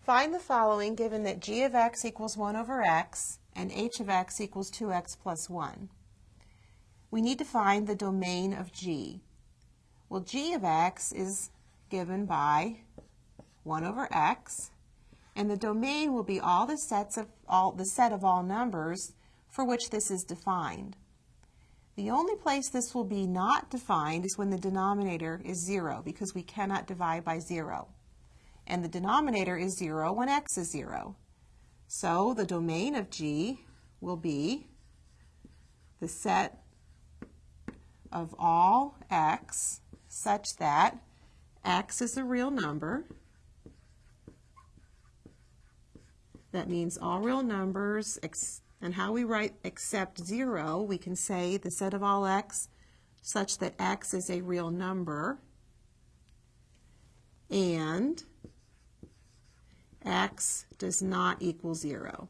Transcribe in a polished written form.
Find the following given that g of x equals 1 over x and h of x equals 2x plus 1. We need to find the domain of g. Well, g of x is given by 1 over x, and the domain will be the set of all numbers for which this is defined. The only place this will be not defined is when the denominator is 0, because we cannot divide by 0. And the denominator is 0 when x is 0. So the domain of g will be the set of all x such that x is a real number. That means all real numbers, and how we write except 0, we can say the set of all x such that x is a real number, and x does not equal 0.